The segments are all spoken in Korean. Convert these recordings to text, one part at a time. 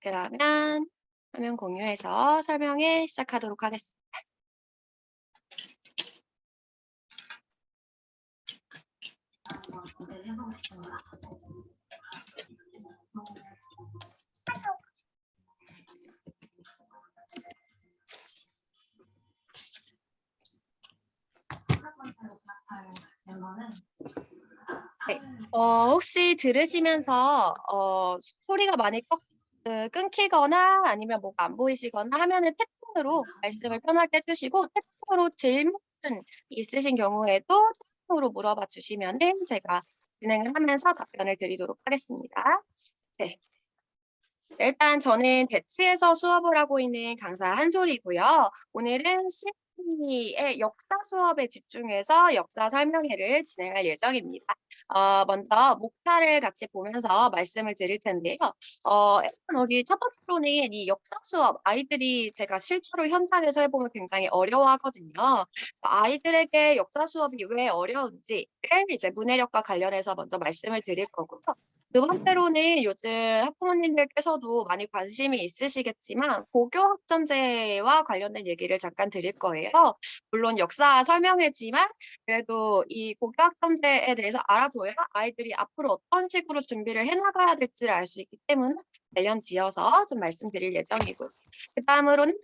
그러면 화면 공유해서 설명에 시작하도록 하겠습니다. 네. 혹시 들으시면서 소리가 많이 끊기거나 아니면 뭐가 안 보이시거나 하면은 채팅으로 말씀을 편하게 해주시고, 채팅으로 질문 있으신 경우에도 채팅으로 물어봐 주시면은 제가 진행을 하면서 답변을 드리도록 하겠습니다. 네. 일단 저는 대치에서 수업을 하고 있는 강사 한솔이고요. 오늘은 심리의 역사 수업에 집중해서 역사 설명회를 진행할 예정입니다. 먼저 목차를 같이 보면서 말씀을 드릴 텐데요. 일단 우리 첫 번째로는 이 역사 수업, 아이들이 제가 실제로 현장에서 해보면 굉장히 어려워하거든요. 아이들에게 역사 수업이 왜 어려운지를 이제 문해력과 관련해서 먼저 말씀을 드릴 거고요. 두 번째로는 요즘 학부모님들께서도 많이 관심이 있으시겠지만 고교 학점제와 관련된 얘기를 잠깐 드릴 거예요. 물론 역사 설명회지만 그래도 이 고교 학점제에 대해서 알아둬야 아이들이 앞으로 어떤 식으로 준비를 해 나가야 될지를 알 수 있기 때문에 관련 지어서 좀 말씀드릴 예정이고요. 그다음으로는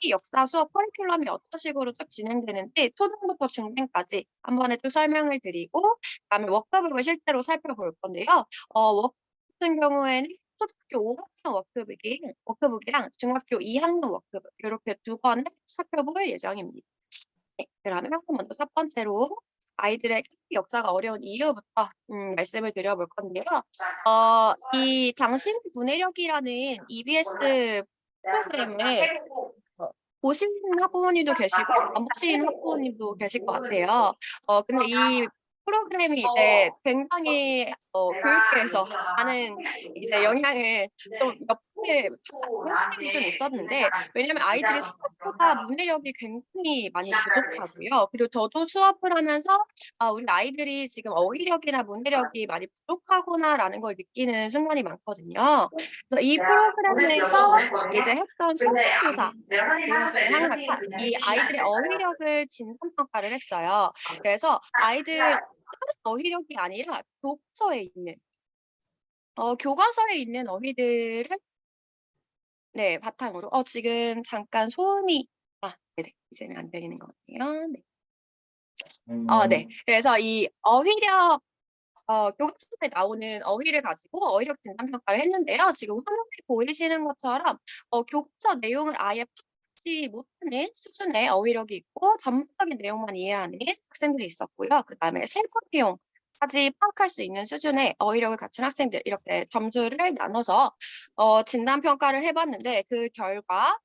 이 역사 수업 커리큘럼이 어떤 식으로 쭉 진행되는지 초등부터 중등까지 한 번에 또 설명을 드리고, 그다음에 워크북을 실제로 살펴볼 건데요. 워크북 같은 경우에는 초등학교 5학년 워크북이랑 중학교 2학년 워크북 요렇게 두 권을 살펴볼 예정입니다. 네. 그러면 먼저 첫 번째로 아이들에게 역사가 어려운 이유부터 말씀을 드려볼 건데요. 이 당신 문해력이라는 EBS 프로그램을 보시는 학부모님도 계시고 안 보시는 학부모님도 계실 것 같아요. 근데 이 프로그램이 이제 굉장히 교육계에서 많은 이제 영향을 좀 몇 혼란이 좀 있었는데, 왜냐면 아이들이 생각보다 문해력이 굉장히 많이 부족하고요. 그리고 저도 수업을 하면서 우리 아이들이 지금 어휘력이나 문해력이 많이 부족하구나라는 걸 느끼는 순간이 많거든요. 그래서 이 내가 오늘 프로그램에서 연락 보냈거든요. 이제 했던 근데 설문조사 내가 내용 확인했어요. 중에 이거 하나가 이 아이들의 될까요? 어휘력을 진단 평가를 했어요. 그래서 아이들 다른 어휘력이 아니라 교과서에 있는 어휘들을 네, 바탕으로 지금 잠깐 소음이 네네. 이제는 안 들리는 것 같네요. 네. 네. 그래서 이 어휘력 교과서에 나오는 어휘를 가지고 어휘력 진단 평가를 했는데요. 지금 화면에 보이시는 것처럼 교과서 내용을 아예 파악하지 못하는 수준의 어휘력이 있고 전문적인 내용만 이해하는 학생들이 있었고요. 그다음에 세부 내용까지 파악할 수 있는 수준의 어휘력을 갖춘 학생들, 이렇게 점수를 나눠서 진단 평가를 해 봤는데, 그 결과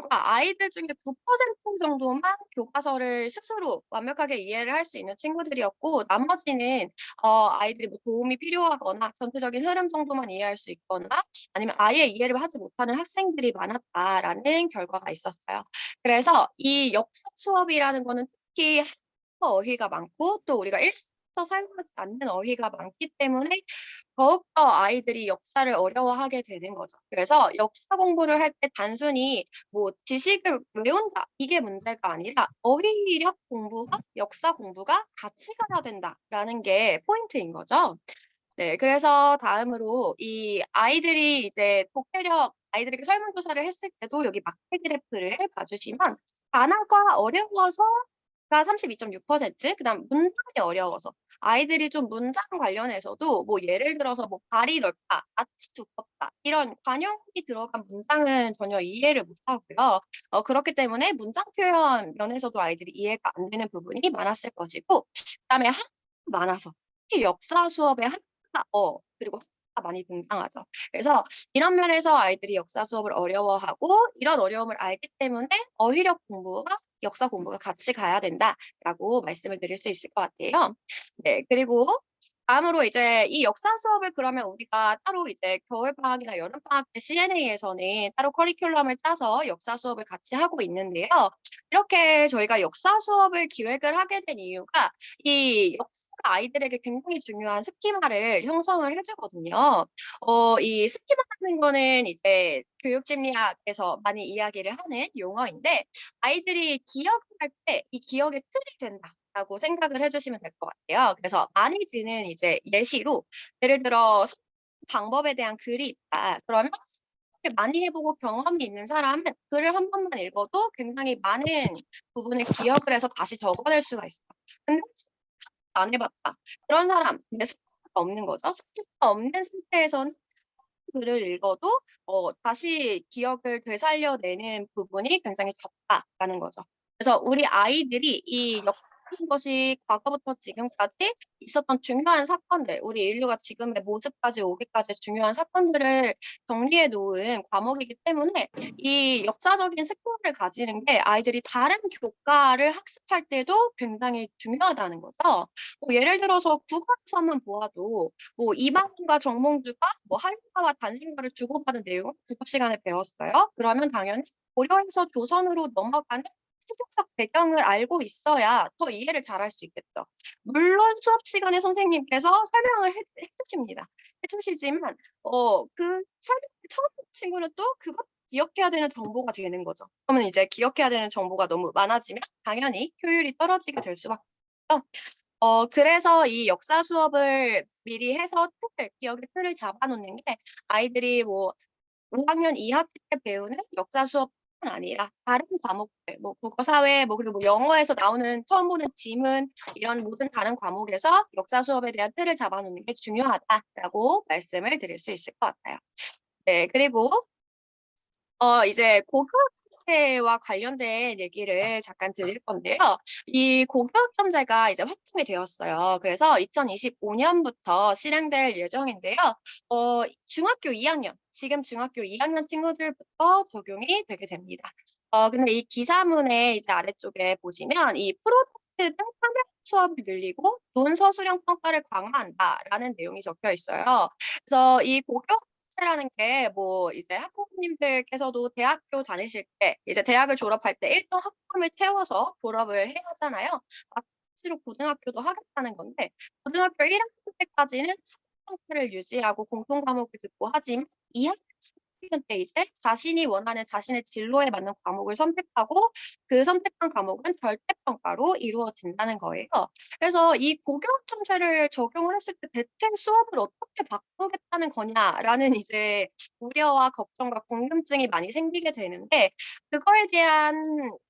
아이들 중에 9% 정도만 교과서를 스스로 완벽하게 이해를 할 수 있는 친구들이었고, 나머지는 아이들이 뭐 도움이 필요하거나 전체적인 흐름 정도만 이해할 수 있거나 아니면 아예 이해를 하지 못하는 학생들이 많았다라는 결과가 있었어요. 그래서 이 역사 수업이라는 거는 특히 한국어 어휘가 많고 또 우리가 일상에서 사용하지 않는 어휘가 많기 때문에 더욱더 아이들이 역사를 어려워하게 되는 거죠. 그래서 역사 공부를 할 때 단순히 뭐 지식을 외운다, 이게 문제가 아니라 어휘력 공부와 역사 공부가 같이 가야 된다라는 게 포인트인 거죠. 네. 그래서 다음으로 이 아이들이 이제 아이들에게 설문조사를 했을 때도 여기 막대 그래프를 봐 주시면 단어가 어려워서가 32.6%, 그다음 문장이 어려워서, 아이들이 좀 문장 관련해서도 뭐 예를 들어서 뭐 "발이 넓다", "낯이 두껍다", 이런 관용이 들어간 문장은 전혀 이해를 못 하고요. 그렇기 때문에 문장 표현 면에서도 아이들이 이해가 안 되는 부분이 많았을 것이고, 그다음에 한자가 많아서 특히 역사 수업에 그리고 한자가 많이 등장하죠. 그래서 이런 면에서 아이들이 역사 수업을 어려워하고, 이런 어려움을 알기 때문에 어휘력 공부와 역사 공부가 같이 가야 된다라고 말씀을 드릴 수 있을 것 같아요. 네. 그리고 다음으로 이제 이 역사 수업을 그러면 우리가 따로 이제 겨울방학이나 여름방학 때 CNA에서는 따로 커리큘럼을 짜서 역사 수업을 같이 하고 있는데요. 이렇게 저희가 역사 수업을 기획을 하게 된 이유가 이 역사가 아이들에게 굉장히 중요한 스키마를 형성을 해 주거든요. 이 스키마라는 거는 이제 교육 심리학에서 많이 이야기를 하는 용어인데 아이들이 기억을 할 때 이 기억의 틀이 된다라고 생각을 해 주시면 될 것 같아요. 그래서 많이 드는 이제 예시로 예를 들어 방법에 대한 글이 있다. 그러면 를 많이 해 보고 경험이 있는 사람은 글을 한 번만 읽어도 굉장히 많은 부분을 기억을 해서 다시 적어낼 수가 있어요. 근데 안 해 봤다. 그런 사람 근데 스키가 없는 거죠. 스키가 없는 상태에서는 글을 읽어도 다시 기억을 되살려내는 부분이 굉장히 적다라는 거죠. 그래서 우리 아이들이 이 역사라는 것이 과거부터 지금까지 있었던 중요한 사건들, 우리 인류가 지금의 모습까지 오기까지 중요한 사건들을 정리해 놓은 과목이기 때문에 이 역사적인 스킬을 가지는 게 아이들이 다른 교과를 학습할 때도 굉장히 중요하다는 거죠. 예를 들어서 국어에서만 보아도 뭐 이방인과 정몽주가 뭐 한자와 단신과를 주고받은 내용을 국어 시간에 배웠어요. 그러면 당연히 고려에서 조선으로 넘어가는 시대적 배경을 알고 있어야 더 이해를 잘할 수 있겠죠. 물론 수업 시간에 선생님께서 설명을 해 주십니다. 해 주시지만 그 설명을 처음 듣는 친구는 또 그것 기억해야 되는 정보가 되는 거죠. 그러면 이제 기억해야 되는 정보가 너무 많아지면 당연히 효율이 떨어지게 될 수밖에 없죠. 그래서 이 역사 수업을 미리 해서 기억의 틀을 잡아 놓는 게 아이들이 뭐 5 학년 2 학기 때 배우는 역사 수업뿐 아니라 다른 과목들 뭐 국어, 사회 뭐 그리고 영어에서 나오는 처음 보는 지문 이런 모든 다른 과목에서 역사 수업에 대한 틀을 잡아 놓는 게 중요하다라고 말씀을 드릴 수 있을 것 같아요. 네. 그리고 이제 고교학제와 관련된 얘기를 잠깐 드릴 건데요. 이 고교학점제가 이제 확정이 되었어요. 그래서 2025 년부터 실행될 예정인데요. 중학교 2 학년, 지금 중학교 2 학년 친구들부터 적용이 되게 됩니다. 근데 이 기사문의 이제 아래쪽에 보시면 이 프로젝트 등 참여 수업을 늘리고 논서 수령 평가를 강화한다라는 내용이 적혀 있어요. 그래서 이 고교 라는 게 뭐 이제 학부모님들께서도 대학교 다니실 때 이제 대학을 졸업할 때 일정 학점을 채워서 졸업을 해야 하잖아요. 마찬가지로 고등학교도 하겠다는 건데 고등학교 1 학년 때까지는 상태를 유지하고 공통 과목을 듣고 하지만 2 학년 때 이제 자신이 원하는 자신의 진로에 맞는 과목을 선택하고 그 선택한 과목은 절대 평가로 이루어진다는 거예요. 그래서 이 고교학점제를 적용을 했을 때 '대체 수업을 어떻게 바꾸겠다는 거냐.'라는 이제 우려와 걱정과 궁금증이 많이 생기게 되는데 그거에 대한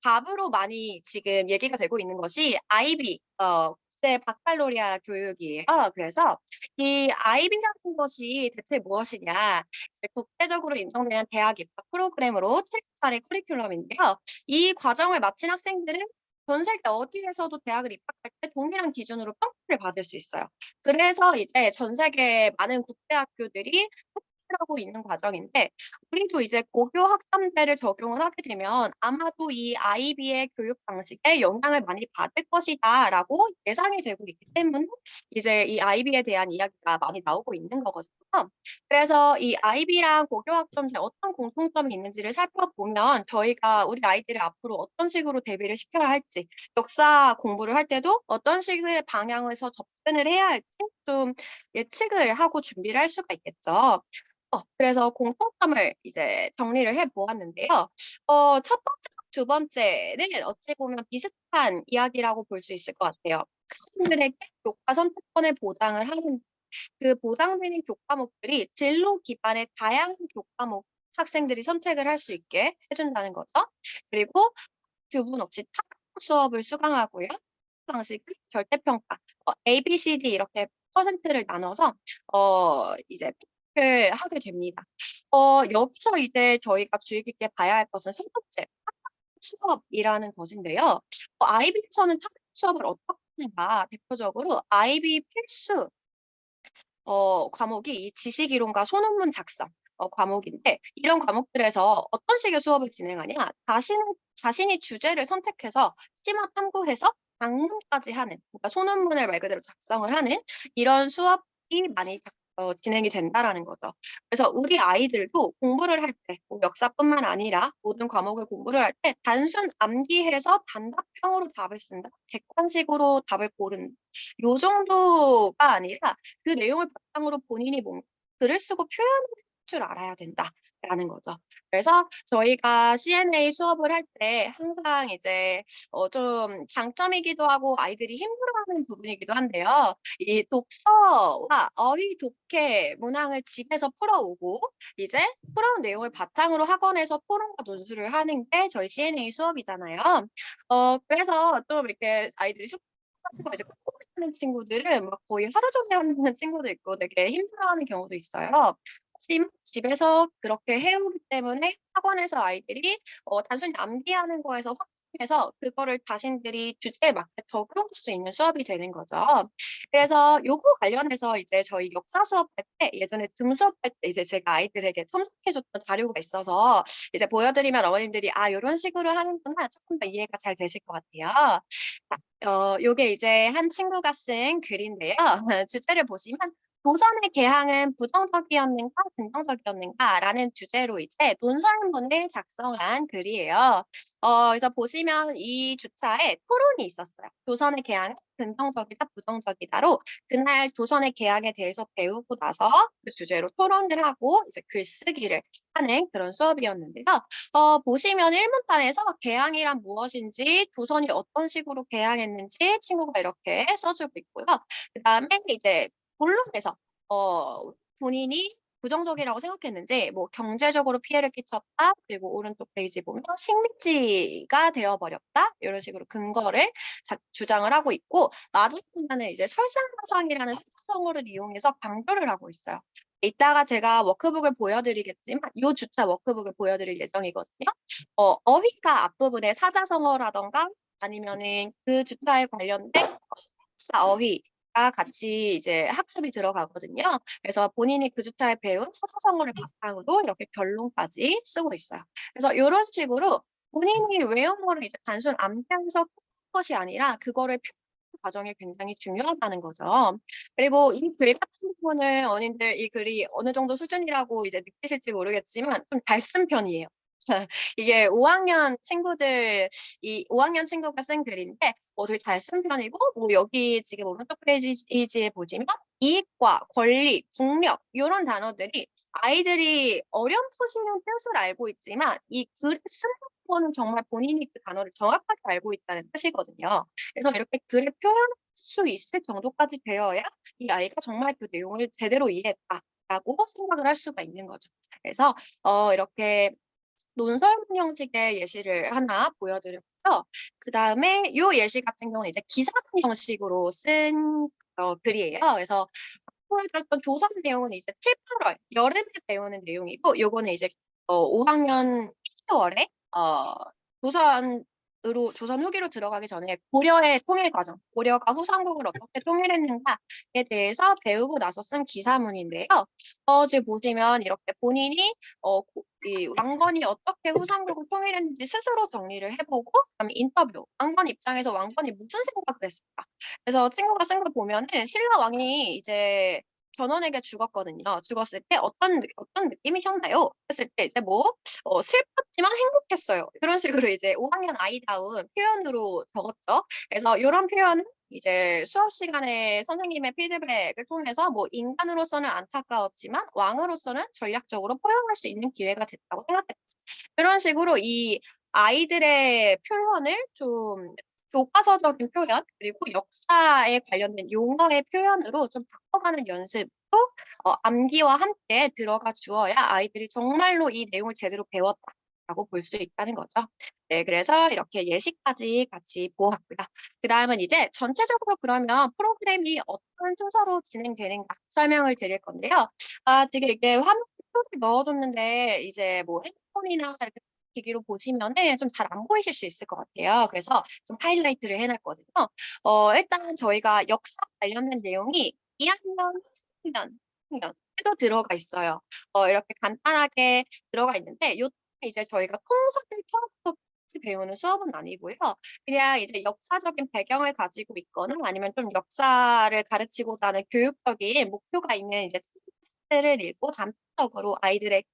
답으로 많이 지금 얘기가 되고 있는 것이 IB 국제 바칼로리아 교육이에요. 그래서 이 IB라는 것이 대체 무엇이냐. 이제 국제적으로 인정되는 대학 입학 프로그램으로 7 차례 커리큘럼인데요. 이 과정을 마친 학생들은 전 세계 어디에서도 대학을 입학할 때 동일한 기준으로 평가를 받을 수 있어요. 그래서 이제 전 세계 많은 국제 학교들이 하고 있는 과정인데 우리도 이제 고교 학점제를 적용을 하게 되면 아마도 이 아이비의 교육 방식에 영향을 많이 받을 것이다라고 예상이 되고 있기 때문에 이제 이 아이비에 대한 이야기가 많이 나오고 있는 거거든요. 그래서 이 아이비랑 고교 학점제 어떤 공통점이 있는지를 살펴보면 저희가 우리 아이들을 앞으로 어떤 식으로 대비를 시켜야 할지, 역사 공부를 할 때도 어떤 식의 방향에서 접근을 해야 할지 좀 예측을 하고 준비를 할 수가 있겠죠. 그래서 공통점을 이제 정리를 해 보았는데요. 첫 번째랑 두 번째는 어찌 보면 비슷한 이야기라고 볼 수 있을 것 같아요. 학생들에게 교과 선택권을 보장을 하는 그 보장되는 교과목들이 진로 기반의 다양한 교과목 학생들이 선택을 할 수 있게 해 준다는 거죠. 그리고 구분 없이 타블로 수업을 수강하고요. 방식은 절대평가 A, B, C, D 이렇게 퍼센트를 나눠서 이제 평가를 하게 됩니다. 여기서 이제 저희가 주의 깊게 봐야 할 것은 세 번째 수업이라는 것인데요. IB에서는 타블로 수업을 어떻게 하는가 대표적으로 IB 필수 과목이 이 지식 이론과 소논문 작성 과목인데 이런 과목들에서 어떤 식의 수업을 진행하냐 자신이 주제를 선택해서 심화 탐구해서 방문까지 하는, 그러니까 소논문을 말 그대로 작성을 하는 이런 수업이 많이 진행이 된다라는 거죠. 그래서 우리 아이들도 공부를 할 때 뭐 역사뿐만 아니라 모든 과목을 공부를 할 때 단순 암기해서 단답형으로 답을 쓴다, 객관식으로 답을 고른다, 요 정도가 아니라 그 내용을 바탕으로 본인이 뭔가 글을 쓰고 표현을 할 줄 알아야 된다라는 거죠. 그래서 저희가 CNA 수업을 할 때 항상 이제 좀 장점이기도 하고 아이들이 힘들어하는 부분이기도 한데요. 이 독서와 어휘, 독해, 문항을 집에서 풀어오고 이제 풀어온 내용을 바탕으로 학원에서 토론과 논술을 하는 게 저희 CNA 수업이잖아요. 그래서 좀 이렇게 아이들이 숙제하는 거 이제 꼼꼼히 하는 친구들은 막 거의 하루 종일 하는 친구도 있고 되게 힘들어하는 경우도 있어요. 하지만 집에서 그렇게 해오기 때문에 학원에서 아이들이 단순히 암기하는 거에서 확장해서 그거를 자신들이 주제에 맞게 적용할 수 있는 수업이 되는 거죠. 그래서 요거 관련해서 이제 저희 역사 수업할 때 예전에 줌 수업할 때 이제 제가 아이들에게 첨삭해 줬던 자료가 있어서 이제 보여드리면 어머님들이 '아 요런 식으로 하는구나.' 쪼끔 더 이해가 잘 되실 것 같아요. 자, 요게 이제 한 친구가 쓴 글인데요. 주제를 보시면 "조선의 개항은 부정적이었는가 긍정적이었는가?"라는 주제로 이제 논설문을 작성한 글이에요. 그래서 보시면 이 주차에 토론이 있었어요. "조선의 개항은 긍정적이다, 부정적이다."로 그날 조선의 개항에 대해서 배우고 나서 그 주제로 토론을 하고 이제 글쓰기를 하는 그런 수업이었는데요. 보시면 1문단에서 개항이란 무엇인지, 조선이 어떤 식으로 개항했는지 친구가 이렇게 써 주고 있고요. 그다음에 이제 본론에서 본인이 부정적이라고 생각했는지 뭐 "경제적으로 피해를 끼쳤다." 그리고 오른쪽 페이지 보면 "식민지가 되어 버렸다." 요런 식으로 근거를 주장을 하고 있고, 마지막에는 이제 설상가상이라는 사자성어를 이용해서 강조를 하고 있어요. 이따가 제가 워크북을 보여드리겠지만 요 주차 워크북을 보여드릴 예정이거든요. 어휘가 앞부분에 사자성어라든가 아니면은 그 주차에 관련된 어휘가 같이 이제 학습이 들어가거든요. 그래서 본인이 그 주차에 배운 사자성어를 바탕으로 이렇게 결론까지 쓰고 있어요. 그래서 요런 식으로 본인이 외운 거를 이제 단순 암기해서 푸는 것이 아니라 그거를 표현하는 과정이 굉장히 중요하다는 거죠. 그리고 이 글 같은 경우는 어머님들 이 글이 어느 정도 수준이라고 이제 느끼실지 모르겠지만 좀 잘 쓴 편이에요. 이게 5 학년 친구가 쓴 글인데 되게 잘 쓴 편이고, 뭐 여기 지금 오른쪽 페이지에 보시면 이익과 권리, 국력 요런 단어들이 아이들이 어렴풋이는 뜻을 알고 있지만 이 글을 쓰는 거는 정말 본인이 그 단어를 정확하게 알고 있다는 뜻이거든요. 그래서 이렇게 글을 표현할 수 있을 정도까지 되어야 이 아이가 정말 그 내용을 제대로 이해했다라고 생각을 할 수가 있는 거죠. 그래서 이렇게 논설문 형식의 예시를 하나 보여드렸고요. 그다음에 요 예시 같은 경우는 이제 기사문 형식으로 쓴 글이에요. 그래서 보여드렸던 조선 내용은 이제 7-8월 여름에 배우는 내용이고, 요거는 이제 5 학년 1-2 월에 조선 후기로 들어가기 전에 고려의 통일 과정, 고려가 후삼국을 어떻게 통일했는가에 대해서 배우고 나서 쓴 기사문인데요. 지금 보시면 이렇게 본인이 이 왕건이 어떻게 후삼국을 통일했는지 스스로 정리를 해 보고, 그다음에 인터뷰, 왕건 입장에서 왕건이 무슨 생각을 했을까? 그래서 친구가 쓴 걸 보면은 신라 왕이 이제 견훤에게 죽었거든요. 죽었을 때 어떤 느낌이셨나요?" 했을 때 이제 뭐 "슬펐지만 행복했어요." 이런 식으로 이제 5 학년 아이다운 표현으로 적었죠. 그래서 요런 표현은 이제 수업 시간에 선생님의 피드백을 통해서 뭐 "인간으로서는 안타까웠지만 왕으로서는 전략적으로 포용할 수 있는 기회가 됐다고 생각했다." 그런 식으로 이 아이들의 표현을 좀 교과서적인 표현 그리고 역사에 관련된 용어의 표현으로 좀 바꿔가는 연습도 암기와 함께 들어가 주어야 아이들이 정말로 이 내용을 제대로 배웠다라고 볼 수 있다는 거죠. 네, 그래서 이렇게 예시까지 같이 보았고요. 그다음은 이제 전체적으로 그러면 프로그램이 어떤 순서로 진행되는가 설명을 드릴 건데요. 지금 이게 화면에 표를 넣어 뒀는데 이제 뭐 핸드폰이나 이렇게 기기로 보시면은 좀 잘 안 보이실 수 있을 것 같아요. 그래서 좀 하이라이트를 해 놨거든요. 일단 저희가 역사 관련된 내용이 2 학년, 3 학년 에도 들어가 있어요. 이렇게 간단하게 들어가 있는데 요때 이제 저희가 통사를 처음부터 배우는 수업은 아니고요. 그냥 이제 역사적인 배경을 가지고 있거나 아니면 좀 역사를 가르치고자 하는 교육적인 목표가 있는 이제 책을 읽고 단편적으로 아이들에게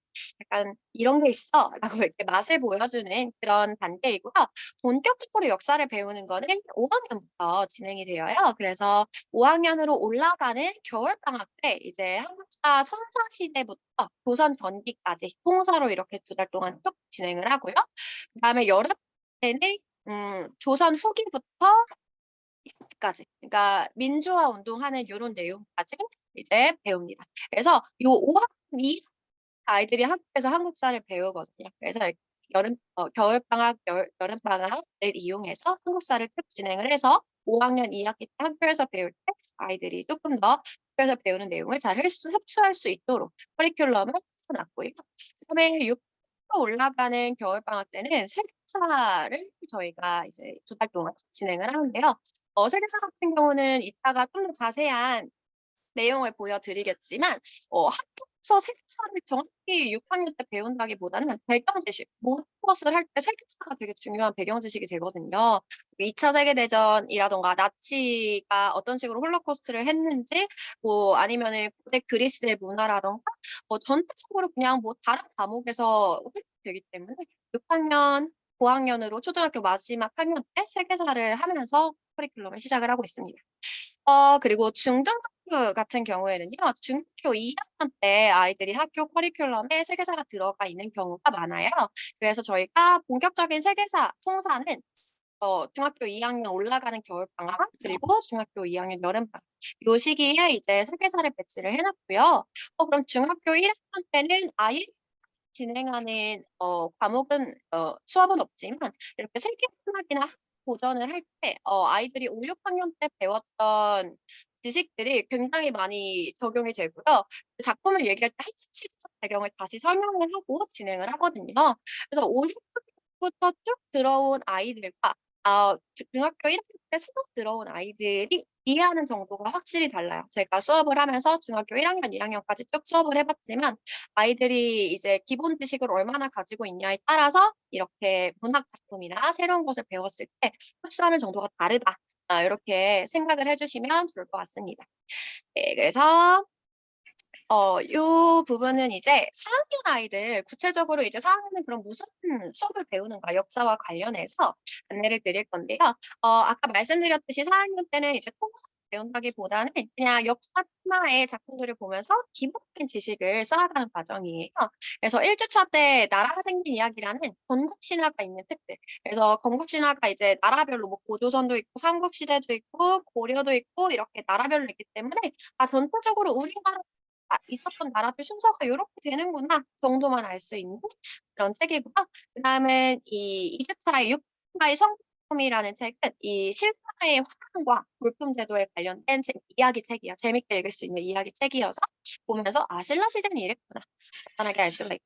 약간 "이런 게 있어."라고 이렇게 맛을 보여주는 그런 단계이고요. 본격적으로 역사를 배우는 거는 5 학년부터 진행이 되어요. 그래서 5 학년으로 올라가는 겨울방학 때 이제 한국사 선사 시대부터 조선 전기까지 통사로 이렇게 2달 동안 쭉 진행을 하고요. 그다음에 여름 때는 조선 후기부터 까지 그러니까 민주화 운동하는 요런 내용까지 이제 배웁니다. 그래서 요 5 학년 이 아이들이 학교에서 한국사를 배우거든요. 그래서 이렇게 겨울방학, 여름방학을 이용해서 한국사를 쭉 진행을 해서 5 학년 2 학기 때 학교에서 배울 때 아이들이 쪼끔 더 학교에서 배우는 내용을 잘 흡수할 수 있도록 커리큘럼을 해 놨고요. 그다음에 6 로 올라가는 겨울방학 때는 세계사를 저희가 이제 2달 동안 진행을 하는데요. 세계사 같은 경우는 이따가 좀 더 자세한 내용을 보여드리겠지만 학교에서 세계사를 정확히 6 학년 때 배운다기보다는 배경 지식, 모든 것을 할 때 세계사가 되게 중요한 배경 지식이 되거든요. 2차 세계대전이라든가 나치가 어떤 식으로 홀로코스트를 했는지 뭐 아니면은 고대 그리스의 문화라든가 전체적으로 그냥 뭐 다른 과목에서 되기 때문에 6 학년, 고학년으로 초등학교 마지막 학년 때 세계사를 하면서 커리큘럼을 시작을 하고 있습니다. 그리고 중등학교 같은 경우에는요. 중학교 2 학년 때 아이들이 학교 커리큘럼에 세계사가 들어가 있는 경우가 많아요. 그래서 저희가 본격적인 세계사 통사는 중학교 2 학년 올라가는 겨울방학 그리고 중학교 2 학년 여름방학 요 시기에 이제 세계사를 배치를 해 놨고요. 그럼 중학교 1 학년 때는 아예 진행하는 과목은 수업은 없지만 이렇게 세계 문학이나 한국 고전을 할 때 아이들이 5-6 학년 때 배웠던 지식들이 굉장히 많이 적용이 되고요. 그 작품을 얘기할 때 학창 시절 배경을 다시 설명을 하고 진행을 하거든요. 그래서 5-6 학년부터 쭉 들어온 아이들과 중학교 1 학년 때 새로 들어온 아이들이 이해하는 정도가 확실히 달라요. 제가 수업을 하면서 중학교 1 학년, 2 학년까지 쭉 수업을 해 봤지만 아이들이 이제 기본 지식을 얼마나 가지고 있냐에 따라서 이렇게 문학 작품이나 새로운 것을 배웠을 때 흡수하는 정도가 다르다. 요렇게 생각을 해 주시면 좋을 것 같습니다. 네 그래서 요 부분은 이제 4 학년 아이들 구체적으로 이제 4 학년은 그럼 무슨 수업을 배우는가 역사와 관련해서 안내를 드릴 건데요. 아까 말씀드렸듯이 4 학년 때는 이제 통사 배운다기보다는 그냥 역사 테마의 작품들을 보면서 기본적인 지식을 쌓아가는 과정이에요. 그래서 1 주차 때 나라가 생긴 이야기라는 건국 신화가 있는 책들. 그래서 건국 신화가 이제 나라별로 뭐 고조선도 있고 삼국시대도 있고 고려도 있고 이렇게 나라별로 있기 때문에 전체적으로 우리나라 있었던 나라들 순서가 요렇게 되는구나 정도만 알 수 있는 그런 책이고요. 그다음에 이 2 주차의 육파의 성품이라는 책은 이 실화의 화랑과 물품 제도에 관련된 이야기 책이에요. 재밌게 읽을 수 있는 이야기 책이어서 보면서 '아 신라 시대는 이랬구나.' 간단하게 알 수가 있고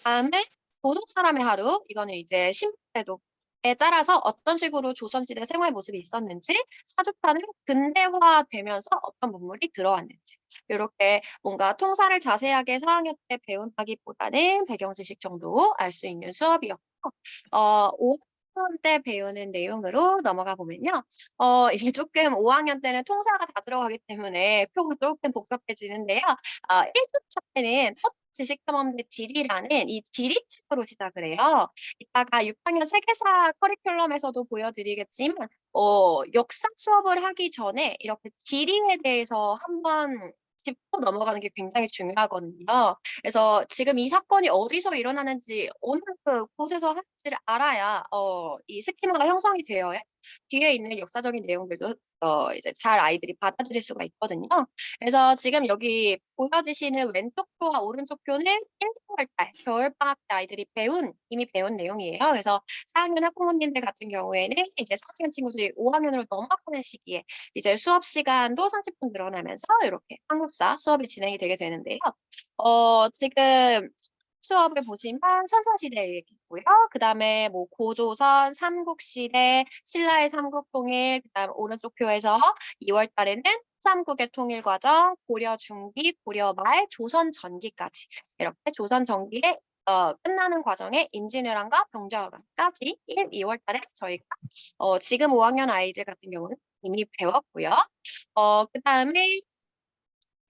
다음에 도적 사람의 하루 이거는 이제 신분제도에 따라서 어떤 식으로 조선시대 생활 모습이 있었는지 사주판을 근대화되면서 어떤 문물이 들어왔는지 요렇게 뭔가 통사를 자세하게 4 학년 때 배운다기보다는 배경 지식 정도 알 수 있는 수업이었고 5 학년 때 배우는 내용으로 넘어가 보면요. 이게 쪼끔 5 학년 때는 통사가 다 들어가기 때문에 표가 쪼끔 복잡해지는데요. 1 주차 때는 지식 탐험대 지리라는 이 지리책으로 시작을 해요. 이따가 6 학년 세계사 커리큘럼에서도 보여드리겠지만 역사 수업을 하기 전에 이렇게 지리에 대해서 한번 짚고 넘어가는 게 굉장히 중요하거든요. 그래서 지금 이 사건이 어디서 일어나는지 어느 곳에서 하는지를 알아야 이 스키마가 형성이 되어야 뒤에 있는 역사적인 내용들도 이제 잘 아이들이 받아들일 수가 있거든요. 그래서 지금 여기 보여지시는 왼쪽 표와 오른쪽 표는 1, 2월 달 겨울방학 때 아이들이 이미 배운 내용이에요. 그래서 4 학년 학부모님들 같은 경우에는 이제 4 학년 친구들이 5 학년으로 넘어가는 시기에 이제 수업 시간도 30분 늘어나면서 요렇게 한국사 수업이 진행이 되게 되는데요. 지금 수업을 보시면 선사시대 얘기고요. 그다음에 뭐 고조선, 삼국시대, 신라의 삼국통일 그다음 오른쪽 표에서 2월 달에는 삼국의 통일 과정, 고려 중기, 고려 말, 조선 전기까지 이렇게 조선 전기의 끝나는 과정에 임진왜란과 병자호란까지 1, 2월 달에 저희가 지금 5학년 아이들 같은 경우는 이미 배웠고요. 그다음에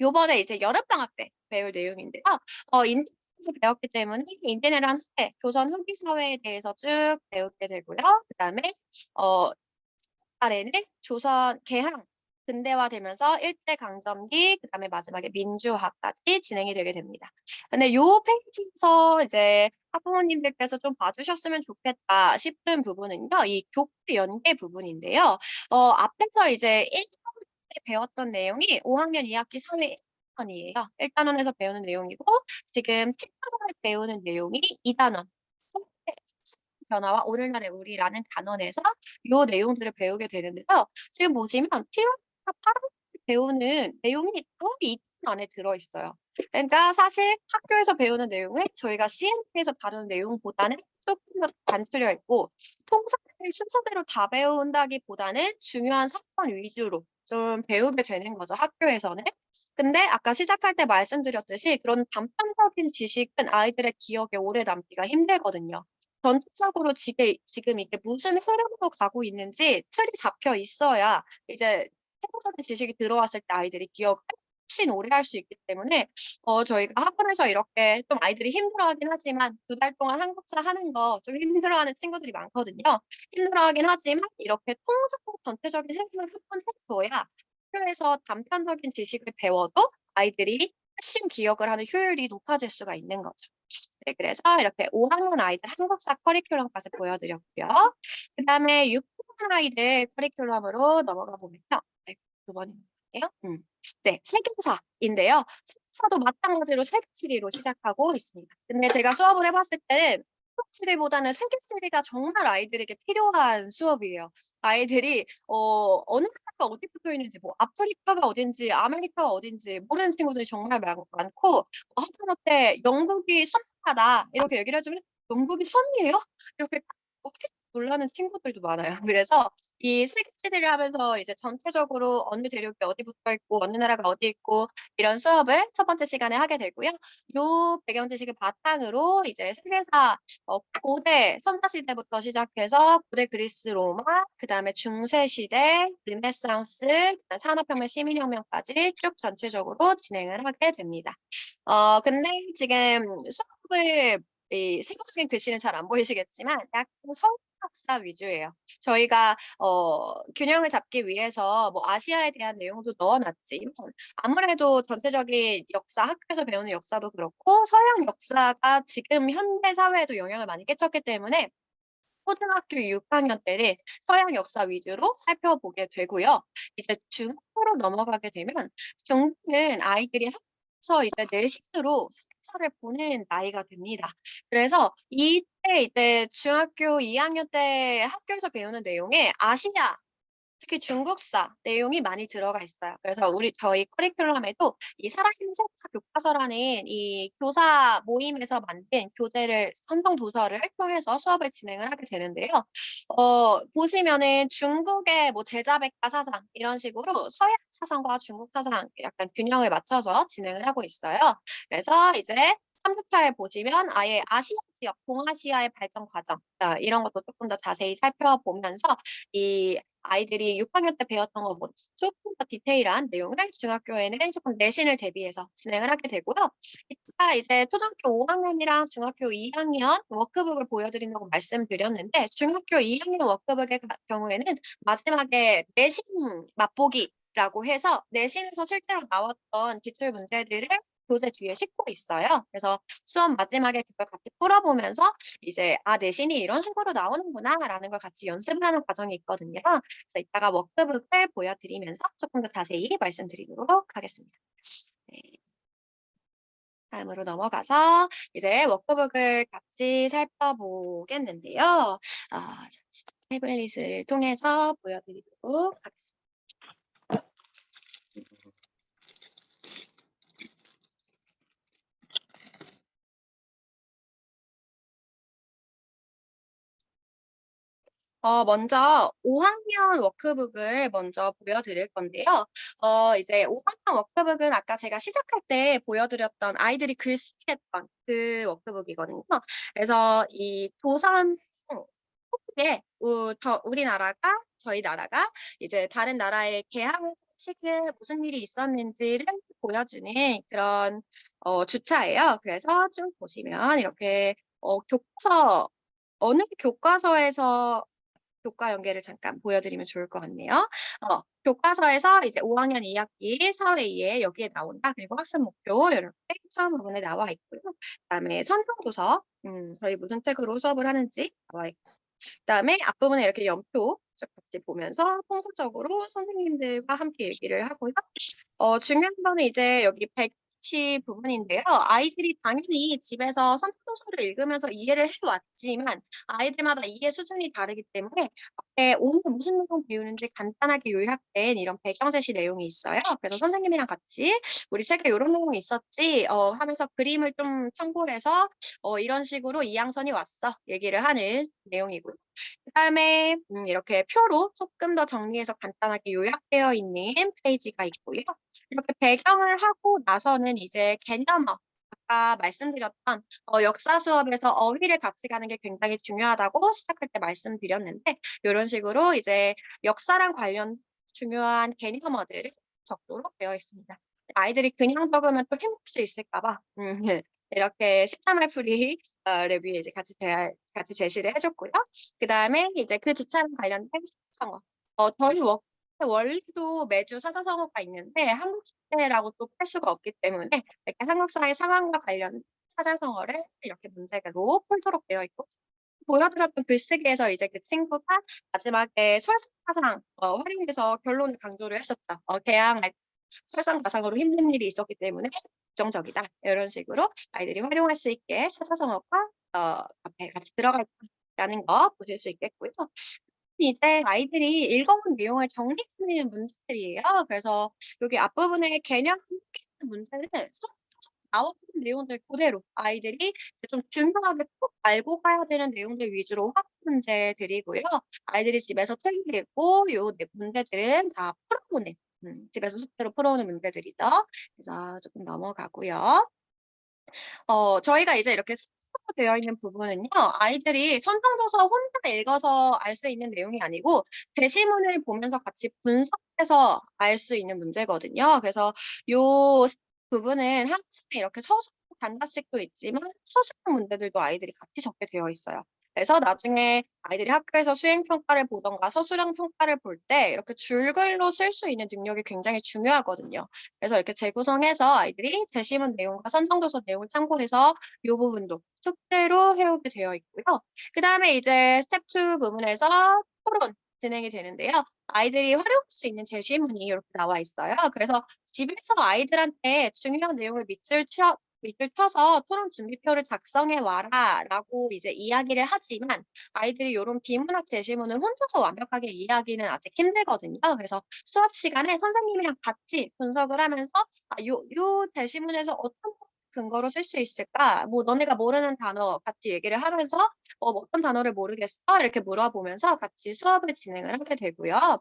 요번에 이제 여름방학 때 배울 내용인데요. 인터넷에서 배웠기 때문에 인터넷이랑 사회, 조선 후기 사회에 대해서 쭉 배우게 되고요. 그다음에 어 달에는 조선 개항 근대화되면서 일제강점기 그다음에 마지막에 민주화까지 진행이 되게 됩니다. 근데 요 페이지에서 이제 학부모님들께서 좀 봐주셨으면 좋겠다 싶은 부분은요. 이 교과 연계 부분인데요. 앞에서 이제 1학년 때 배웠던 내용이 5학년 2학기 사회 1단원이에요. 1단원에서 배우는 내용이고 지금 7단원을 배우는 내용이 2단원. 변화와 오늘날의 우리라는 단원에서 요 내용들을 배우게 되는데요. 지금 보시면 T1과 8월 배우는 내용이 거의 이 안에 들어있어요. 그러니까 사실 학교에서 배우는 내용을 저희가 CNP에서 다루는 내용보다는 조금 더 단출려 있고 통상을 순서대로 다 배운다기보다는 중요한 사건 위주로 좀 배우게 되는 거죠, 학교에서는. 근데 아까 시작할 때 말씀드렸듯이 그런 단편적인 지식은 아이들의 기억에 오래 남기가 힘들거든요. 전체적으로 지금 이게 무슨 흐름으로 가고 있는지 틀이 잡혀 있어야 이제 세부적인 지식이 들어왔을 때 아이들이 기억을 훨씬 오래 할 수 있기 때문에 저희가 학원에서 이렇게 좀 아이들이 힘들어하긴 하지만 2달 동안 한국사 하는 거 좀 힘들어하는 친구들이 많거든요. 힘들어하긴 하지만 이렇게 통상적 전체적인 흐름을 한번 해줘야 학교에서 단편적인 지식을 배워도 아이들이 훨씬 기억을 하는 효율이 높아질 수가 있는 거죠. 네, 그래서 이렇게 5학년 아이들 한국사 커리큘럼까지 보여드렸고요. 그다음에 6학년 아이들 커리큘럼으로 넘어가 보면요. 네, 두 번이에요. 네, 세계사인데요. 세계사도 마찬가지로 세계지리로 시작하고 있습니다. 근데 제가 수업을 해봤을 때는 지리보다는 세계지리가 정말 아이들에게 필요한 수업이에요. 아이들이 어느 나라가 어디 붙어 있는지, 뭐 아프리카가 어딘지, 아메리카가 어딘지 모르는 친구들이 정말 많고 하다못해 영국이 섬나라다 이렇게 얘기를 해주면 영국이 섬이에요? 이렇게 어떻게 놀라는 친구들도 많아요. 그래서 이 세계지리를 하면서 이제 전체적으로 어느 대륙이 어디 붙어 있고 어느 나라가 어디 있고 이런 수업을 첫 번째 시간에 하게 되고요. 요 배경 지식을 바탕으로 이제 세계사 고대 선사시대부터 시작해서 고대 그리스 로마 그다음에 중세시대 르네상스 그다음 산업혁명 시민혁명까지 쭉 전체적으로 진행을 하게 됩니다. 근데 지금 수업을 이 세부적인 글씨는 잘 안 보이시겠지만 약간 성경학사 위주예요. 저희가 균형을 잡기 위해서 뭐 아시아에 대한 내용도 넣어놨지만 아무래도 전체적인 역사, 학교에서 배우는 역사도 그렇고 서양 역사가 지금 현대 사회에도 영향을 많이 끼쳤기 때문에 초등학교 6학년 때는 서양 역사 위주로 살펴보게 되고요. 이제 중학교로 넘어가게 되면 중학교는 아이들이 학교에서 이제 내신으로 세계사를 보는 나이가 됩니다. 그래서 이때 이제 중학교 2학년 때 학교에서 배우는 내용에 아시아 특히 중국사 내용이 많이 들어가 있어요. 그래서 저희 커리큘럼에도 이 살아있는 세계사 교과서라는 이 교사 모임에서 만든 교재를 선정 도서를 통해서 수업을 진행을 하게 되는데요. 보시면은 중국의 뭐 제자백과 사상 이런 식으로 서양 사상과 중국 사상 약간 균형을 맞춰서 진행을 하고 있어요. 그래서 이제 3주차에 보시면 아예 아시아 지역, 동아시아의 발전 과정 이런 것도 조금 더 자세히 살펴보면서 이 아이들이 6학년 때 배웠던 것보다 조금 더 디테일한 내용을 중학교에는 조금 내신을 대비해서 진행을 하게 되고요. 이따 이제 초등학교 5학년이랑 중학교 2학년 워크북을 보여드린다고 말씀드렸는데 중학교 2학년 워크북의 경우에는 마지막에 내신 맛보기라고 해서 내신에서 실제로 나왔던 기출 문제들을 교재 뒤에 싣고 있어요. 그래서 수업 마지막에 그걸 같이 풀어보면서 이제 내신이 이런 식으로 나오는구나라는 걸 같이 연습을 하는 과정이 있거든요. 그래서 이따가 워크북을 보여드리면서 조금 더 자세히 말씀드리도록 하겠습니다. 네. 다음으로 넘어가서 이제 워크북을 같이 살펴보겠는데요. 잠시 태블릿을 통해서 보여드리도록 하겠습니다. 먼저 5학년 워크북을 먼저 보여드릴 건데요. 이제 5학년 워크북은 아까 제가 시작할 때 보여드렸던 아이들이 글쓰기 했던 그 워크북이거든요. 그래서 이 조선 후기에 우리나라가 저희 나라가 이제 다른 나라에 개항 시기에 무슨 일이 있었는지를 보여주는 그런 주차예요. 그래서 쭉 보시면 이렇게 교과서 어느 교과서에서 교과 연계를 잠깐 보여드리면 좋을 것 같네요. 교과서에서 이제 5학년 2학기 사회 2에 여기에 나온다. 그리고 학습 목표 이렇게 처음 부분에 나와 있고요. 그다음에 선정도서 저희 무슨 책으로 수업을 하는지 나와 있고 그다음에 앞부분에 이렇게 연표 쭉 같이 보면서 통속적으로 선생님들과 함께 얘기를 하고요. 중요한 거는 이제 여기 백시 부분인데요. 아이들이 당연히 집에서 선생도서를 읽으면서 이해를 해 왔지만 아이들마다 이해 수준이 다르기 때문에 오늘 무슨 내용 배우는지 간단하게 요약된 이런 배경 제시 내용이 있어요. 그래서 선생님이랑 같이 "우리 책에 요런 내용이 있었지." 하면서 그림을 좀 참고해서 "이런 식으로 이 항선이 왔어." 얘기를 하는 내용이고요. 그다음에 이렇게 표로 쪼끔 더 정리해서 간단하게 요약되어 있는 페이지가 있고요. 이렇게 배경을 하고 나서는 이제 개념어 아까 말씀드렸던 역사 수업에서 어휘를 같이 가는 게 굉장히 중요하다고 시작할 때 말씀드렸는데 요런 식으로 이제 역사랑 관련 중요한 개념어들을 적도록 되어 있습니다. 아이들이 그냥 적으면 또 힘들 수 있을까 봐 이렇게 13할 풀이 레뷰에 이제 같이 제시를 해 줬고요. 그다음에 이제 그 주차랑 관련된 사자성어. 저희 원래도 매주 사자성어가 있는데 한국 시대라고 또 뺄 수가 없기 때문에 이렇게 한국사의 상황과 관련 사자성어를 이렇게 문제로 풀도록 되어 있고 보여드렸던 글쓰기에서 이제 그 친구가 마지막에 설상가상 활용해서 결론을 강조를 했었죠. 개항할 설상가상으로 힘든 일이 있었기 때문에 부정적이다. 이런 식으로 아이들이 활용할 수 있게 사자성어가 앞에 같이 들어가 있다라는 거 보실 수 있겠고요. 이제 아이들이 읽어본 내용을 정리하는 문제들이에요. 그래서 여기 앞부분에 개념 문제는 나오는 내용들 그대로 아이들이 이제 좀 중요하게 꼭 알고 가야 되는 내용들 위주로 확 문제들이고요. 아이들이 집에서 책을 읽고 요 문제들은 다 풀어보는 집에서 숙제로 풀어오는 문제들이죠. 그래서 조금 넘어가고요. 저희가 이제 이렇게 습관화 되어 있는 부분은요. 아이들이 선정도서 혼자 읽어서 알 수 있는 내용이 아니고 대시문을 보면서 같이 분석해서 알 수 있는 문제거든요. 그래서 요 부분은 항상 이렇게 서술 단답식도 있지만 서술형 문제들도 아이들이 같이 적게 되어 있어요. 그래서 나중에 아이들이 학교에서 수행 평가를 보던가 서술형 평가를 볼 때 이렇게 줄글로 쓸 수 있는 능력이 굉장히 중요하거든요. 그래서 이렇게 재구성해서 아이들이 제시문 내용과 선정도서 내용을 참고해서 이 부분도 숙제로 해오게 되어 있고요. 그다음에 이제 스텝 2 부분에서 토론 진행이 되는데요. 아이들이 활용할 수 있는 제시문이 이렇게 나와 있어요. 그래서 집에서 아이들한테 중요한 내용을 밑줄 쳐서 "토론 준비표를 작성해 와라."라고 이제 이야기를 하지만 아이들이 요런 비문학 제시문을 혼자서 완벽하게 이해하기는 아직 힘들거든요. 그래서 수업 시간에 선생님이랑 같이 분석을 하면서 요 대시문에서 어떤 근거로 쓸 수 있을까? 뭐 너네가 모르는 단어 같이 얘기를 하면서 뭐 "어떤 단어를 모르겠어?" 이렇게 물어보면서 같이 수업을 진행을 하게 되고요.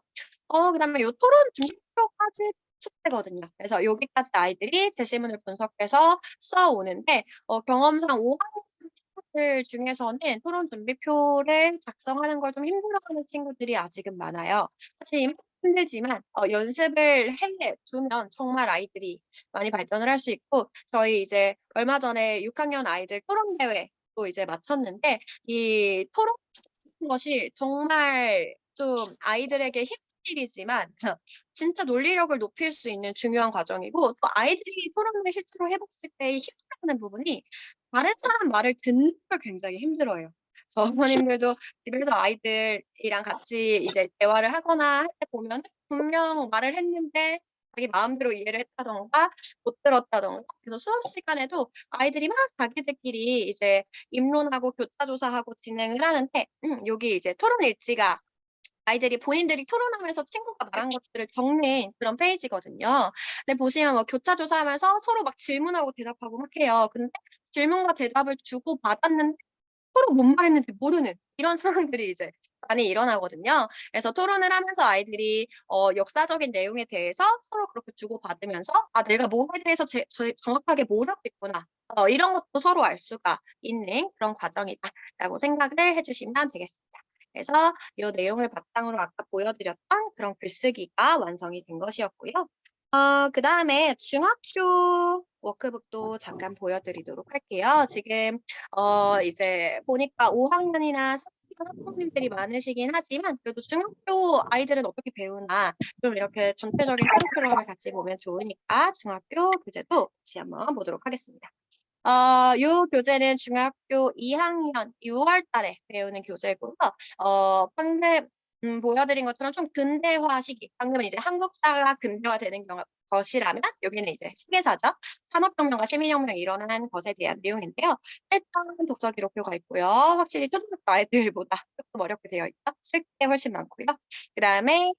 그다음에 요 토론 준비표까지 숙제거든요. 그래서 여기까지 아이들이 제시문을 분석해서 써 오는데 경험상 5학년 친구들 중에서는 토론 준비표를 작성하는 걸 좀 힘들어하는 친구들이 아직은 많아요. 하지만 힘들지만 연습을 해 두면 정말 아이들이 많이 발전을 할 수 있고 저희 이제 얼마 전에 6학년 아이들 토론 대회도 이제 마쳤는데 이 토론 같은 것이 정말 좀 아이들에게 힘든 일이지만 진짜 논리력을 높일 수 있는 중요한 과정이고 또 아이들이 토론을 실제로 해 봤을 때 힘들어하는 부분이 다른 사람 말을 듣는 걸 굉장히 힘들어해요. 그래서 어머님들도 집에서 아이들이랑 같이 이제 대화를 하거나 할 때 보면은 분명 말을 했는데 자기 마음대로 이해를 했다든가 못 들었다든가 그래서 수업 시간에도 아이들이 막 자기들끼리 이제 입론하고 교차조사하고 진행을 하는데 여기 이제 토론 일지가 아이들이 본인들이 토론하면서 친구가 말한 것들을 적는 그런 페이지거든요. 근데 보시면 뭐 교차조사하면서 서로 막 질문하고 대답하고 막 해요. 근데 질문과 대답을 주고받았는데 서로 뭔 말했는지 모르는 이런 상황들이 이제 많이 일어나거든요. 그래서 토론을 하면서 아이들이 역사적인 내용에 대해서 서로 그렇게 주고받으면서 '아 내가 뭐에 대해서 정확하게 모르고 있구나.' 이런 것도 서로 알 수가 있는 그런 과정이다라고 생각을 해 주시면 되겠습니다. 그래서 요 내용을 바탕으로 아까 보여드렸던 그런 글쓰기가 완성이 된 것이었고요. 그다음에 중학교 워크북도 잠깐 보여드리도록 할게요. 지금 이제 보니까 5 학년이나 4 학년 학부모님들이 많으시긴 하지만 그래도 중학교 아이들은 어떻게 배우나 좀 이렇게 전체적인 커리큘럼을 같이 보면 좋으니까 중학교 교재도 같이 한번 보도록 하겠습니다. 요 교재는 중학교 2 학년 6월 달에 배우는 교재고요. 방금 보여드린 것처럼 좀 근대화 시기, 방금은 이제 한국사가 근대화되는 것이라면 여기는 이제 세계사죠. 산업혁명과 시민혁명이 일어난 것에 대한 내용인데요. 일단 독서 기록표가 있고요. 확실히 초등학교 아이들보다 조금 어렵게 되어 있죠. 쓸 게 훨씬 많고요. 그다음에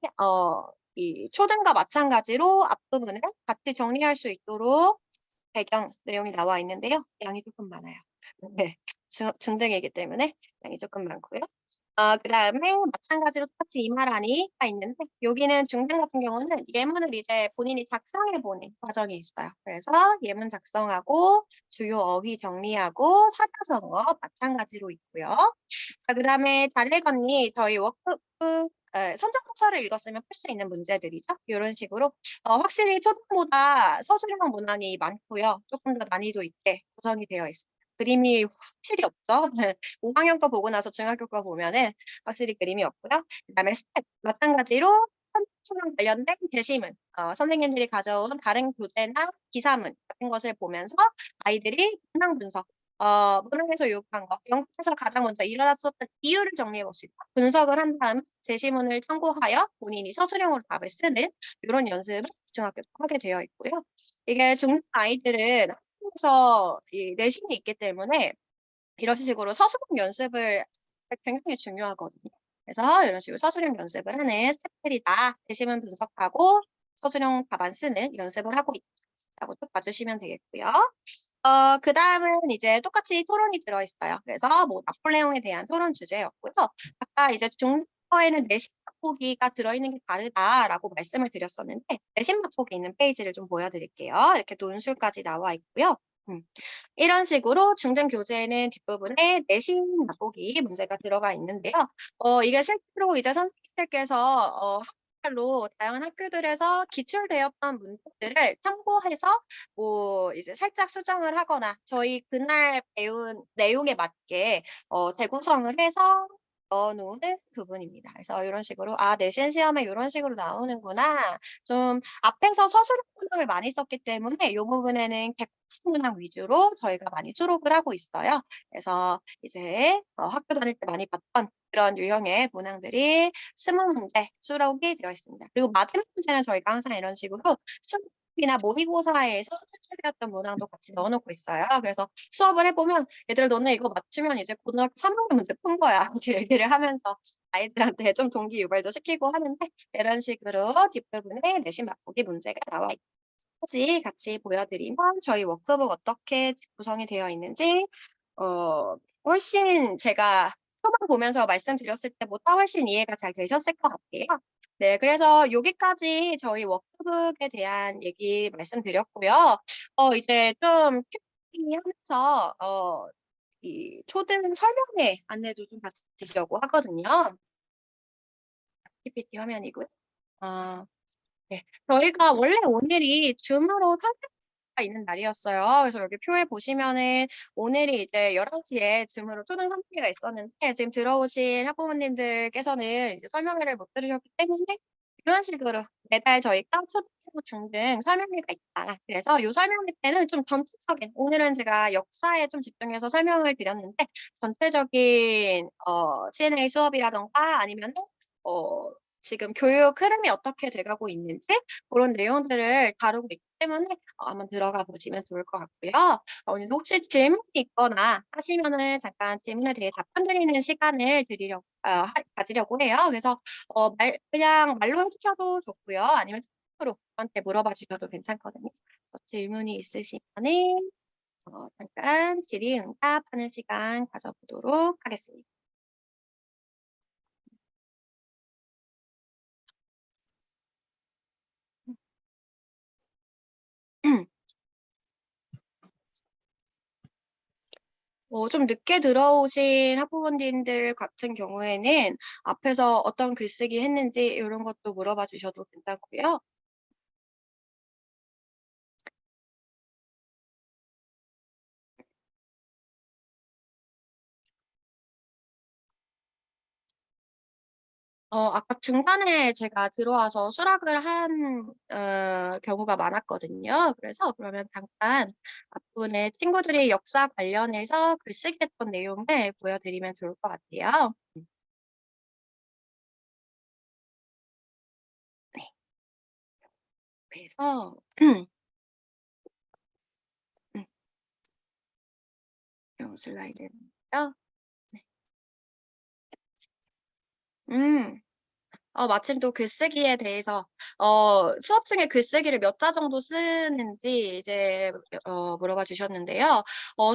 이 초등과 마찬가지로 앞부분을 같이 정리할 수 있도록 배경 내용이 나와 있는데요. 양이 조금 많아요. 네. 중등이기 때문에 양이 조금 많고요. 그다음에 마찬가지로 똑같이 이말하니가 있는데 여기는 중등 같은 경우는 예문을 이제 본인이 작성해 보는 과정이 있어요. 그래서 예문 작성하고 주요 어휘 정리하고 사자성어 마찬가지로 있고요. 자 그다음에 잘 읽었니 저희 워크북 선정포차를 읽었으면 풀 수 있는 문제들이죠. 요런 식으로 확실히 초등보다 서술형 문항이 많고요. 쪼끔 더 난이도 있게 구성이 되어 있습니다. 그림이 확실히 없죠. 네. 5 학년 거 보고 나서 중학교 거 보면은 확실히 그림이 없고요. 그다음에 스텝 마찬가지로 선생님랑 관련된 게시문 선생님들이 가져온 다른 교재나 기사문 같은 것을 보면서 아이들이 문항 분석 문항에서 요구한 거 영국에서 가장 먼저 일어났었던 이유를 정리해 봅시다. 분석을 한 다음 제시문을 참고하여 본인이 서술형으로 답을 쓰는 요런 연습을 중학교 때 하게 되어 있고요. 이게 중등 아이들은 학교에서 이 내신이 있기 때문에 이런 식으로 서술형 연습을 굉장히 중요하거든요. 그래서 이런 식으로 서술형 연습을 하는 스텝들이다. 제시문 분석하고 서술형 답안 쓰는 연습을 하고 있다고 쭉 봐주시면 되겠고요. 그다음은 이제 똑같이 토론이 들어 있어요. 그래서 뭐 나폴레옹에 대한 토론 주제였고요. 아까 이제 종서에는 내신 맛보기가 들어있는 게 다르다라고 말씀을 드렸었는데 내신 맛보기 있는 페이지를 좀 보여드릴게요. 이렇게 논술까지 나와 있고요. 음. 이런 식으로 중등 교재에는 뒷부분에 내신 맛보기 문제가 들어가 있는데요. 이게 실제로 이제 선생님들께서 학교별로 다양한 학교들에서 기출되었던 문제들을 참고해서 뭐 이제 살짝 수정을 하거나 저희 그날 배운 내용에 맞게 재구성을 해서 넣어 놓는 부분입니다. 그래서 요런 식으로 '아 내신 시험에 요런 식으로 나오는구나.' 좀 앞에서 서술형 문항을 많이 썼기 때문에 요 부분에는 객관식 문항 위주로 저희가 많이 수록을 하고 있어요. 그래서 이제 학교 다닐 때 많이 봤던 그런 유형의 문항들이 20 문제 수록이 되어 있습니다. 그리고 마지막 문제는 저희가 항상 이런 식으로 이나 모의고사에서 출제되었던 문항도 같이 넣어 놓고 있어요. 그래서 수업을 해 보면 "얘들아 너네 이거 맞추면 이제 고등학교 3 학년 문제 푼 거야." 이렇게 얘기를 하면서 아이들한테 좀 동기 유발도 시키고 하는데 이런 식으로 뒷부분에 내신 맛보기 문제가 나와 있는지 같이 보여드리면 저희 워크북 어떻게 구성이 되어 있는지 훨씬 제가 표만 보면서 말씀드렸을 때보다 훨씬 이해가 잘 되셨을 것 같아요. 네. 그래서 여기까지 저희 워크북에 대한 얘기 말씀드렸고요. 이제 좀 Q&A 하면서 이 초등 설명회 안내도 좀 같이 드리려고 하거든요. PPT 화면이고요. 아 네. 저희가 원래 오늘이 줌으로 설명회가 있는 날이었어요. 그래서 여기 표에 보시면은 오늘이 이제 11시에 줌으로 초등 설명회가 있었는데 지금 들어오신 학부모님들께서는 이제 설명회를 못 들으셨기 때문에 이런 식으로 매달 저희가 초등, 중등 설명회가 있다. 그래서 요 설명회 때는 좀 전체적인 오늘은 제가 역사에 좀 집중해서 설명을 드렸는데 전체적인 CNA 수업이라든가 아니면은 어 지금 교육 흐름이 어떻게 돼 가고 있는지 고런 내용들을 다루고 있기 때문에 한번 들어가 보시면 좋을 것 같고요. 오늘도 혹시 질문이 있거나 하시면은 잠깐 질문에 대해 답변 드리는 시간을 가지려고 해요. 그래서 그냥 말로 해 주셔도 좋고요. 아니면 채팅으로 저한테 물어봐 주셔도 괜찮거든요. 질문이 있으시면은 잠깐 질의응답하는 시간 가져보도록 하겠습니다. 좀 늦게 들어오신 학부모님들 같은 경우에는 앞에서 어떤 글쓰기 했는지 이런 것도 물어봐 주셔도 괜찮고요. 아까 중간에 제가 들어와서 수락을 한 경우가 많았거든요. 그래서 그러면 잠깐 앞부분에 친구들이 역사 관련해서 글쓰기 했던 내용을 보여드리면 좋을 것 같아요. 네. 그래서 음 요 슬라이드인데요. 네. 음. 마침 또 글쓰기에 대해서 수업 중에 글쓰기를 몇 자 정도 쓰는지 이제 물어봐 주셨는데요.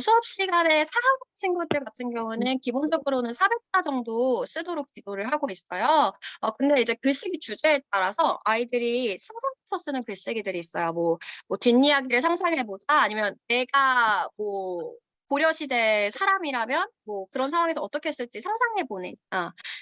수업 시간에 4 학년 친구들 같은 경우는 기본적으로는 400자 정도 쓰도록 지도를 하고 있어요. 근데 이제 글쓰기 주제에 따라서 아이들이 상상해서 쓰는 글쓰기들이 있어요. 뭐 뒷이야기를 상상해 보자 아니면 내가 뭐 고려시대 사람이라면 뭐 그런 상황에서 어떻게 했을지 상상해 보는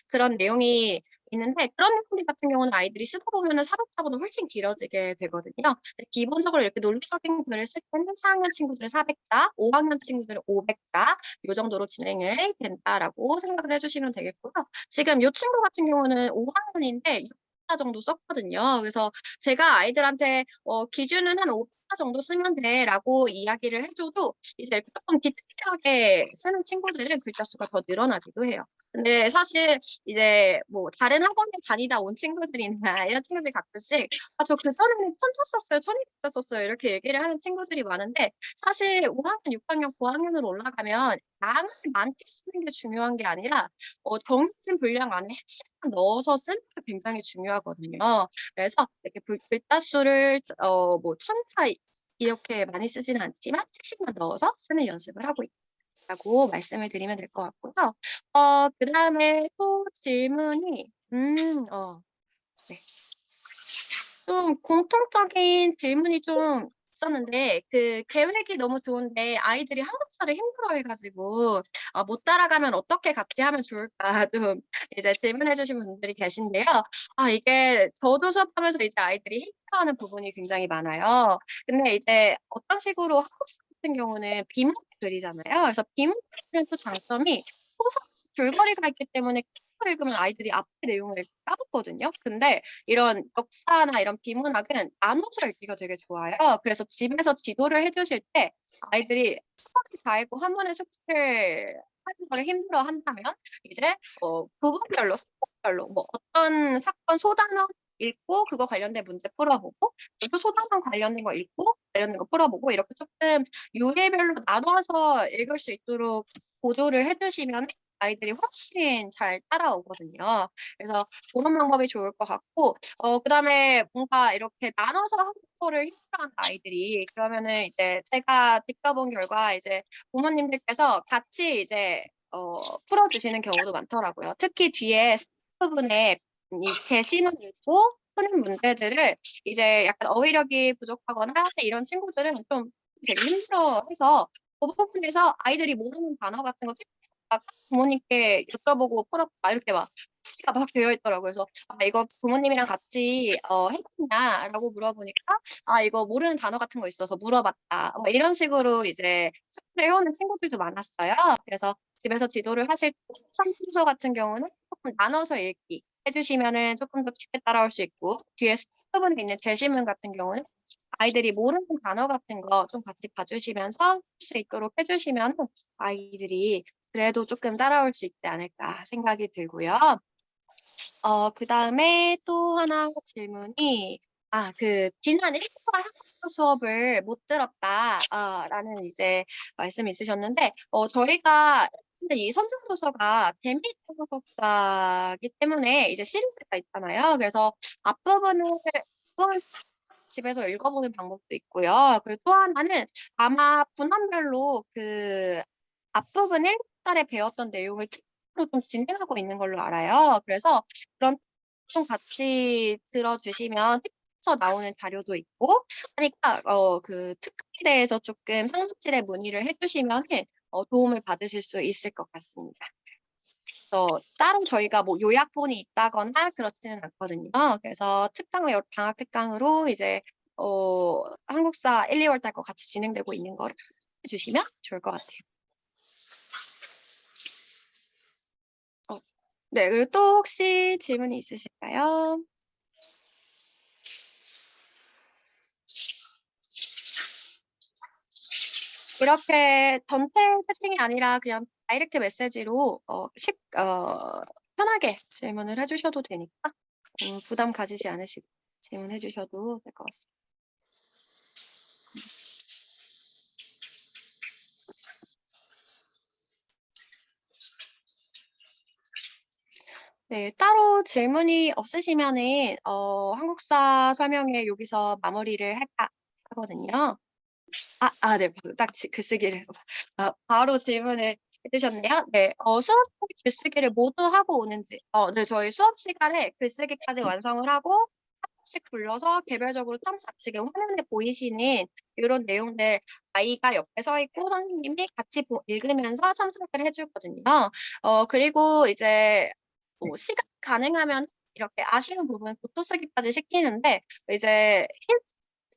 그런 내용이 있는데 그런 내용들 같은 경우는 아이들이 쓰다 보면은 400 자보다 훨씬 길어지게 되거든요. 근데 기본적으로 이렇게 논리적인 글을 쓸 때는 4 학년 친구들은 400 자, 5 학년 친구들은 500 자 요 정도로 진행을 된다라고 생각을 해 주시면 되겠고요. 지금 요 친구 같은 경우는 5 학년인데 600자 정도 썼거든요. 그래서 제가 아이들한테 "기준은 한 500자 정도 쓰면 돼."라고 이야기를 해 줘도 이제 쪼끔 디테일하게 쓰는 친구들은 글자 수가 더 늘어나기도 해요. 근데 사실 이제 뭐 다른 학원을 다니다 온 친구들이나 이런 친구들이 가끔씩 "아 저 그전에는 1,000 자 썼어요. 1,200자 썼어요." 이렇게 얘기를 하는 친구들이 많은데 사실 5 학년, 6 학년, 고학년으로 올라가면 양을 많게 쓰는 게 중요한 게 아니라 정해진 분량 안에 핵심만 넣어서 쓰는 게 굉장히 중요하거든요. 그래서 이렇게 글자 수를 뭐 1,000 자 이렇게 많이 쓰지는 않지만 핵심만 넣어서 쓰는 연습을 하고 있다고 말씀을 드리면 될 것 같고요. 그다음에 또 질문이 네. 좀 공통적인 질문이 좀 있었는데 그 계획이 너무 좋은데 아이들이 한국사를 힘들어해 가지고 못 따라가면 어떻게 같이 하면 좋을까 좀 이제 질문해 주신 분들이 계신데요. 이게 저도 수업하면서 이제 아이들이 힘들어하는 부분이 굉장히 많아요. 근데 이제 어떤 식으로 한국사 같은 경우는 비문을 그리잖아요. 그래서 비문에 또 장점이 소설 줄거리가 있기 때문에 읽으면 아이들이 앞에 내용을 까먹거든요. 근데 이런 역사나 이런 비문학은 나눠서 읽기가 되게 좋아요. 그래서 집에서 지도를 해 주실 때 아이들이 수학을 다 읽고 한 번에 숙제를 하는 거를 힘들어한다면 이제 부분별로 사건별로 뭐 어떤 사건 소단원 읽고 그거 관련된 문제 풀어 보고 또 소단원 관련된 거 읽고 관련된 거 풀어 보고 이렇게 쪼끔 요일별로 나눠서 읽을 수 있도록 보조를 해 주시면 아이들이 훨씬 잘 따라오거든요. 그래서 고런 방법이 좋을 것 같고 그다음에 뭔가 이렇게 나눠서 하는 거를 힘들어하는 아이들이 그러면은 이제 제가 지켜본 결과 이제 부모님들께서 같이 이제 풀어 주시는 경우도 많더라고요. 특히 뒤에 부분에 이 제시문 읽고 푸는 문제들을 이제 약간 어휘력이 부족하거나 이런 친구들은 좀 되게 힘들어해서 그 부분에서 아이들이 모르는 단어 같은 거 막 부모님께 여쭤보고 풀었다 이렇게 막 표시가 막 되어 있더라고요. 그래서 이거 부모님이랑 같이 해 봤냐?"라고 물어보니까 이거 모르는 단어 같은 거 있어서 물어봤다." 이런 식으로 이제 숙제를 해 오는 친구들도 많았어요. 그래서 집에서 지도를 하실 때 시험 순서 같은 경우는 쪼끔 나눠서 읽기 해 주시면은 쪼끔 더 쉽게 따라올 수 있고 뒤에 부분에 있는 제시문 같은 경우는 아이들이 모르는 단어 같은 거 좀 같이 봐 주시면서 할 수 있도록 해 주시면은 아이들이 그래도 쪼끔 따라올 수 있지 않을까 생각이 들고요. 그다음에 또 하나 질문이 "지난 1 개월 한국사 수업을 못 들었다." 라는 이제 말씀이 있으셨는데 저희가 근데 이 선정도서가 재미 있는 한국사이기 때문에 이제 시리즈가 있잖아요. 그래서 앞부분을 또 집에서 읽어보는 방법도 있고요. 그리고 또 하나는 아마 분원별로 그 앞부분 1 달에 배웠던 내용을 책으로 좀 진행하고 있는 걸로 알아요. 그래서 그런 좀 같이 들어 주시면 책에서 나오는 자료도 있고 하니까 그 특강에 대해서 쪼끔 상담실에 문의를 해 주시면은 도움을 받으실 수 있을 것 같습니다. 그래서 따로 저희가 뭐 요약본이 있다거나 그렇지는 않거든요. 그래서 방학 특강으로 이제 한국사 1-2월 달 거 같이 진행되고 있는 거를 해 주시면 좋을 것 같아요. 네. 그리고 또 혹시 질문이 있으실까요? 이렇게 전체 채팅이 아니라 그냥 다이렉트 메시지로 편하게 질문을 해 주셔도 되니까 부담 가지지 않으시고 질문해 주셔도 될 것 같습니다. 네. 따로 질문이 없으시면은 한국사 설명회 여기서 마무리를 할까 하거든요. 네. 딱 글쓰기를 바로 질문을 해 주셨네요. 네. 수업 글쓰기를 모두 하고 오는지 네. 저희 수업 시간에 글쓰기까지 완성을 하고 한 번씩 불러서 개별적으로 첨삭 지금 화면에 보이시는 요런 내용들 아이가 옆에 서 있고 선생님이 같이 읽으면서 첨삭을 해 주거든요. 그리고 이제 시간 가능하면 이렇게 아쉬운 부분 도토쓰기까지 시키는데 이제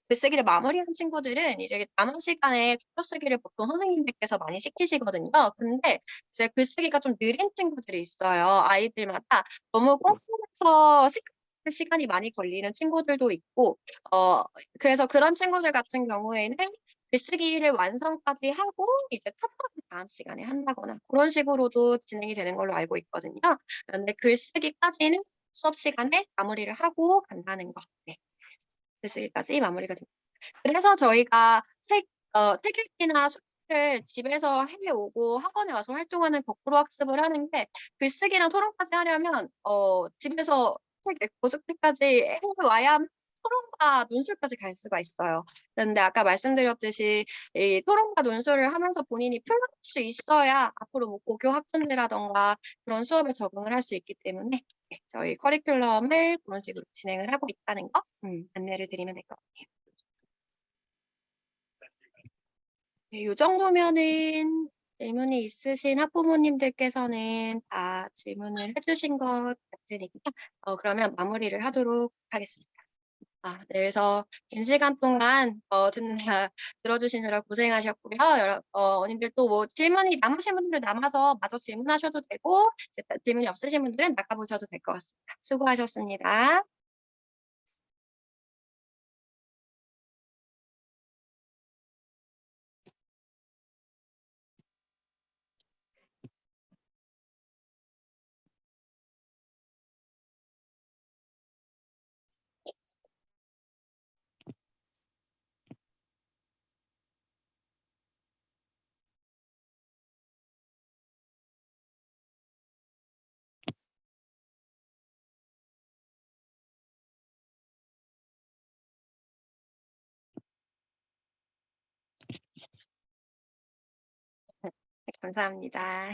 글쓰기를 마무리한 친구들은 이제 남은 시간에 도토쓰기를 보통 선생님들께서 많이 시키시거든요. 근데 이제 글쓰기가 좀 느린 친구들이 있어요. 아이들마다 너무 꼼꼼해서 생각할 시간이 많이 걸리는 친구들도 있고 그래서 그런 친구들 같은 경우에는 글쓰기를 완성까지 하고 이제 탑독을 다음 시간에 한다거나 고런 식으로도 진행이 되는 걸로 알고 있거든요. 그런데 글쓰기까지는 수업 시간에 마무리를 하고 간다는 거. 네. 글쓰기까지 마무리가 됩니다. 그래서 저희가 책 읽기나 숙제를 집에서 해 오고 학원에 와서 활동하는 거꾸로 학습을 하는 게 글쓰기랑 토론까지 하려면 집에서 책 읽고 숙제까지 해 와야만 토론과 논술까지 갈 수가 있어요. 그런데 아까 말씀드렸듯이 이 토론과 논술을 하면서 본인이 표현할 수 있어야 앞으로 뭐 고교 학생들이라든가 그런 수업에 적응을 할 수 있기 때문에 네 저희 커리큘럼을 그런 식으로 진행을 하고 있다는 거 안내를 드리면 될 것 같아요. 네. 요 정도면은 질문이 있으신 학부모님들께서는 다 질문을 해 주신 것 같으니까 그러면 마무리를 하도록 하겠습니다. 네. 그래서 긴 시간 동안 들어 주시느라 고생하셨고요. 어린이들 또 뭐 질문이 남으신 분들은 남아서 마저 질문하셔도 되고 이제 질문이 없으신 분들은 나가 보셔도 될 것 같습니다. 수고하셨습니다. 네. 감사합니다.